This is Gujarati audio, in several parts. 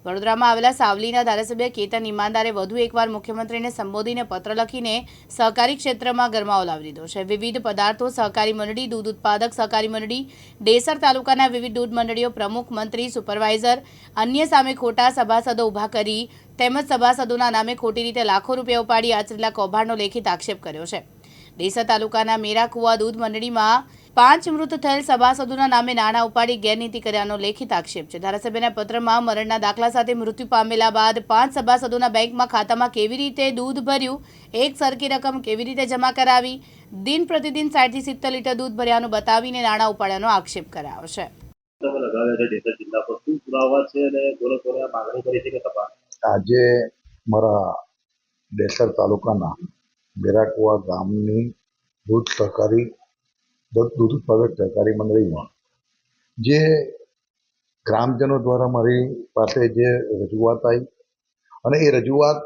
વડોદરામાં આવેલા સાવલીના ધારાસભ્ય કેતન ઈમાનદારે વધુ એકવાર મુખ્યમંત્રીને સંબોધીને પત્ર લખીને સહકારી ક્ષેત્રમાં ગરમાવો લાવી દીધો છે। વિવિધ પદાર્થો સહકારી મંડળી, દૂધ ઉત્પાદક સહકારી મંડળી, ડેસર તાલુકાના વિવિધ દૂધ મંડળીઓ પ્રમુખ, મંત્રી, સુપરવાઇઝર, અન્ય સામે ખોટા સભાસદો ઊભા કરી તેમજ સભાસદોના નામે ખોટી રીતે લાખો રૂપિયા ઉપાડી આચરેલા કૌભાંડનો લેખિત આક્ષેપ કર્યો છે। ડેસર તાલુકાના મેરાકુવા દૂધ મંડળીમાં 5 મૃત થયેલ સભાસદોના નામે નાણાં ઉપાડી ગેરનીતિ કર્યાનો લેખિત આક્ષેપ છે। ધારાસભ્યના પત્રમાં મરણના દાખલા સાથે મૃત્યુ પામેલા બાદ 5 સભાસદોના બેંકમાં ખાતામાં કેવી રીતે દૂધ ભર્યું, એક સરખી રકમ કેવી રીતે જમા કરાવી, દિન પ્રતિદિન 60 થી 70 લીટર દૂધ ભર્યાનું બતાવીને નાણાં ઉપાડ્યાનો આક્ષેપ કરાયો છે। આજે મારા ડેસર તાલુકાના મેરાકુવા ગામની દૂધ ઉત્પાદક સહકારી મંડળીમાં જે ગ્રામજનો દ્વારા મારી પાસે જે રજૂઆત આવી અને એ રજૂઆત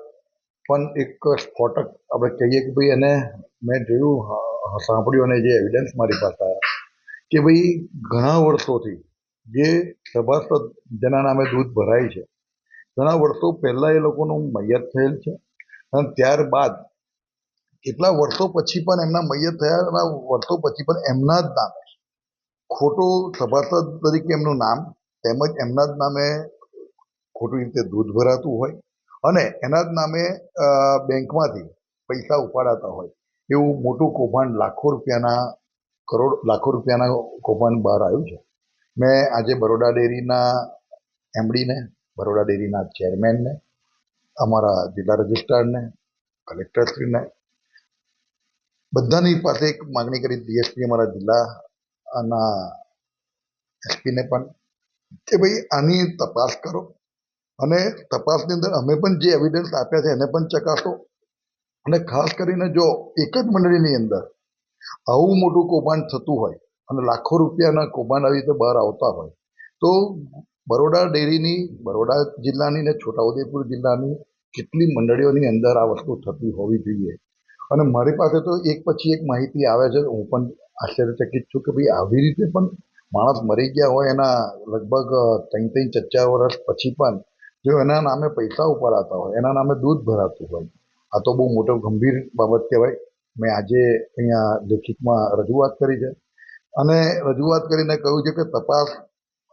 પણ એક સ્ફોટક આપણે કહીએ કે ભાઈ એને મેં જોયું, સાંભળ્યું અને જે એવિડન્સ મારી પાસે આવ્યા કે ભાઈ ઘણા વર્ષોથી જે સભાસદ જેના નામે દૂધ ભરાય છે, ઘણા વર્ષો પહેલાં એ લોકોનું મૈયત થયેલ છે અને ત્યારબાદ એટલા વર્ષો પછી પણ એમના મૈયત થયાના વર્ષો પછી પણ એમના જ નામે ખોટું સભાસદ તરીકે એમનું નામ તેમજ એમના જ નામે ખોટી રીતે દૂધ ભરાતું હોય અને એના જ નામે બેંકમાંથી પૈસા ઉપાડાતા હોય એવું મોટું કૌભાંડ લાખો રૂપિયાના કૌભાંડ બહાર આવ્યું છે। મેં આજે બરોડા ડેરીના એમડીને, બરોડા ડેરીના ચેરમેનને, અમારા જિલ્લા રજિસ્ટ્રારને, કલેક્ટરશ્રીને બધાની પાસે એક માગણી કરી, ડીએસપી અમારા જિલ્લાના એસપીને પણ કે ભાઈ આની તપાસ કરો અને તપાસની અંદર અમે પણ જે એવિડન્સ આપ્યા છે એને પણ ચકાસો અને ખાસ કરીને જો એક જ મંડળીની અંદર આવું મોટું કૌભાંડ થતું હોય અને લાખો રૂપિયાના કૌભાંડ આવી રીતે બહાર આવતા હોય તો બરોડા ડેરીની, બરોડા જિલ્લાની ને છોટાઉદેપુર જિલ્લાની કેટલી મંડળીઓની અંદર આ વસ્તુ થતી હોવી જોઈએ। અને મારી પાસે તો એક પછી એક માહિતી આવે છે, હું પણ આશ્ચર્યચકિત છું કે ભાઈ આવી રીતે પણ માણસ મરી ગયા હોય એના લગભગ 3-4 વર્ષ પછી પણ જો એના નામે પૈસા ઉપાડાતા હોય, એના નામે દૂધ ભરાતું હોય, આ તો બહુ મોટો ગંભીર બાબત કહેવાય। મેં આજે અહીંયા લેખિતમાં રજૂઆત કરી છે અને રજૂઆત કરીને કહ્યું છે કે તપાસ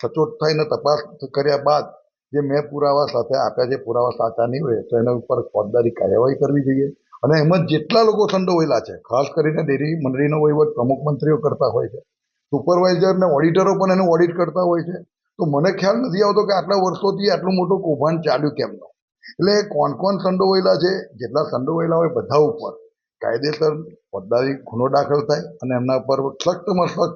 સચોટ થઈને તપાસ કર્યા બાદ જે મેં પુરાવા સાથે આપ્યા છે, પુરાવા સાચા નીવડે તો એના ઉપર ફોજદારી કાર્યવાહી કરવી જોઈએ। અને એમાં જેટલા લોકો સંડોવાયેલા છે, ખાસ કરીને ડેરી મંડળીનો વહીવટ પ્રમુખ મંત્રીઓ કરતા હોય છે, સુપરવાઇઝર ને ઓડિટરો પણ એનું ઓડિટ કરતા હોય છે, તો મને ખ્યાલ નથી આવતો કે આટલા વર્ષોથી આટલું મોટું કૌભાંડ ચાલ્યું કેમનો। એટલે કોણ સંડોવાયેલા છે, જેટલા સંડોવાયેલા હોય બધા ઉપર કાયદેસર ફોજદારી ગુનો દાખલ થાય અને એમના પર સખ્તમાં સખ્ત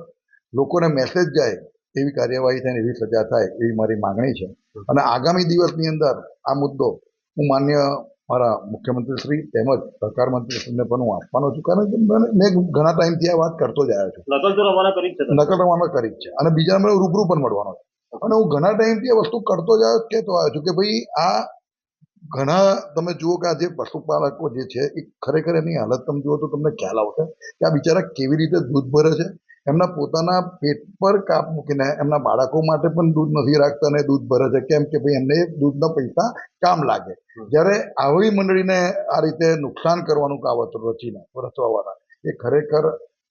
લોકોને મેસેજ જાય એવી કાર્યવાહી થાય, એવી સજા થાય એવી મારી માગણી છે। અને આગામી દિવસની અંદર આ મુદ્દો હું માન્ય મારા મુખ્યમંત્રીશ્રી તેમજ સહકાર મંત્રીશ્રીને પણ હું આપવાનો છું, કારણ કે મેં ઘણા ટાઈમથી આ વાત કરતો જ આવ્યો છું। નકલ રવાના કરી જ છે અને બીજા મને રૂબરૂ પણ મળવાનો છે અને હું ઘણા ટાઈમથી આ વસ્તુ કરતો જ કહેતો આવ્યો છું કે ભાઈ આ ઘણા તમે જુઓ કે આ જે પશુપાલકો જે છે એ ખરેખર એની હાલત તમે જુઓ તો તમને ખ્યાલ આવશે કે આ બિચારા કેવી રીતે દૂધ ભરે છે, એમના પોતાના પેટ પર કાપ મૂકીને એમના બાળકો માટે પણ દૂધ નથી રાખતા અને દૂધ ભરે છે, કેમ કે ભાઈ એમને દૂધના પૈસા કામ લાગે। જ્યારે આવી મંડળીને આ રીતે નુકસાન કરવાનું કાવતરું રચવાવાળા એ ખરેખર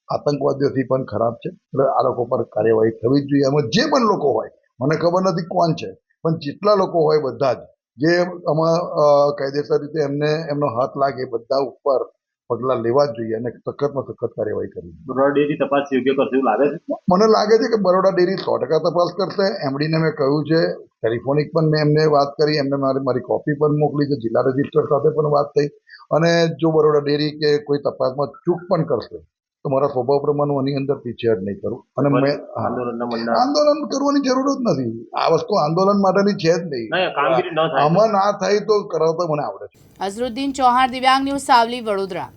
આતંકવાદીઓથી પણ ખરાબ છે। એટલે આ લોકો પર કાર્યવાહી થવી જ જોઈએ। એમાં જે પણ લોકો હોય, મને ખબર નથી કોણ છે, પણ જેટલા લોકો હોય બધા જ જે આમાં કાયદેસર રીતે એમનો હાથ લાગે બધા ઉપર પગલાં લેવા જ જોઈએ અને સખતમાં સખત કાર્યવાહી કરવી। બરોડા ડેરી તપાસ યોગ્ય કરશે એવું લાગે છે? મને લાગે છે કે બરોડા ડેરી 100% તપાસ કરશે। એમડીને મેં કહ્યું છે, ટેલિફોનિક પણ મેં એમને વાત કરી, એમને મારી કોપી પણ મોકલી છે, જિલ્લા રજિસ્ટર સાથે પણ વાત થઈ અને જો બરોડા ડેરી કે કોઈ તપાસમાં ચૂક પણ કરશે તો મારા સ્વભાવ પ્રમાણે હું આની અંદર પીછેહટ નહીં કરું અને મેં આંદોલન કરવાની જરૂર જ નથી। આ વસ્તુ આંદોલન માટેની છે જ નહીં, આમાં ના થાય તો કરાવતા મને આવડે છે। અઝરુદ્દીન ચૌહાણ, દિવ્યાંગ ન્યૂઝ, સાવલી, વડોદરા।